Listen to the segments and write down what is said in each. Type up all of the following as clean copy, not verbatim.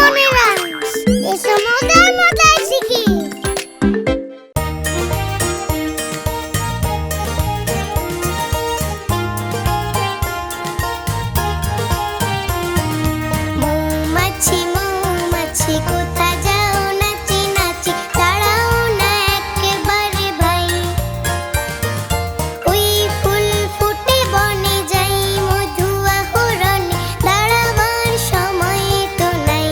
বোনেরা, এসো মজার মজার শিখি। মৌমাছি মৌমাছি কোথা যাও নাচি নাচি, দাঁড়াও না একেবারে ভাই। ওই ফুল ফুটে বনে যাই, মধু আহরণে দাঁড়াবার সময় তো নাই।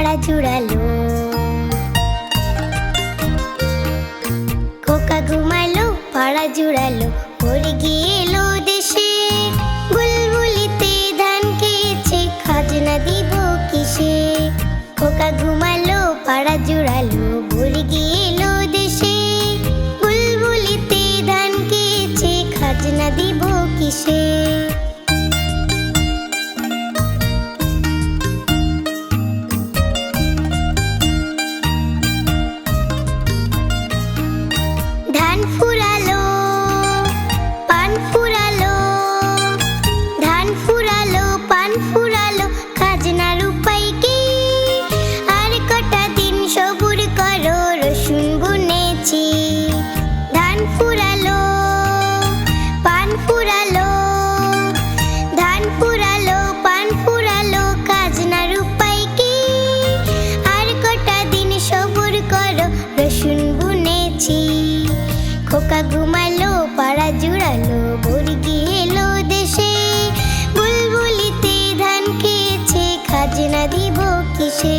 পাড়া জুড়ালো। খোকা ঘুমালো পাড়া জুড়ালো, ভোর গিয়ে এলো দেশে। বুলবুলিতে ধান খেয়েছে, খাজনা দিব কিসে? খোকা ঘুমালো পাড়া জুড়ালো, ভোর গিয়ে এলো দেশে। বুলবুলিতে ধান খেয়েছে, খাজনা দিব কিসে? ধান ফুরালো, পান ফুরালো, ধান ফুরালো, পান ফুরালো, খাজনার উপায় কি? আর কটা দিন সবুর করো, রসুন বুনেছি। ধান ফুরালো, পান ফুরালো, ধান ফুরালো, পান ফুরালো, খাজনার উপায় কি? আর কটা দিন সবুর করো, রসুন বুনেছি। খোকা ঘুমালো পাড়া জুড়ালো, ভোর গিয়ে এলো দেশে। বুলবুলিতে ধান খেয়েছে, খাজনা দিব কিসে?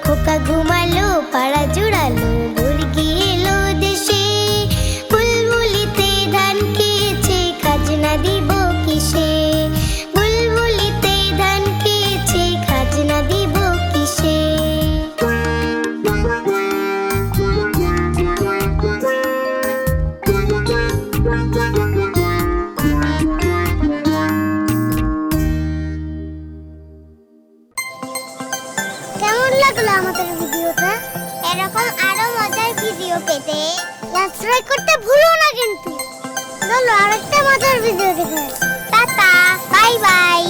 খোকা ঘুমালো পাড়া জুড়ালো, ভোর গিয়ে এলো দেশে। বুলবুলিতে ধান খেয়েছে, খাজনা দিব কিসে? বুলবুলিতে ধান খেয়েছে, খাজনা দিব কিসে? কেমন লাগলো আমাদের ভিডিওটা? এরকম আরো মজার ভিডিও পেতে সাবস্ক্রাইব করতে ভুলো না কিন্তু। চলো আরেকটা মজার ভিডিও দেখে আসি। Tata, bye bye.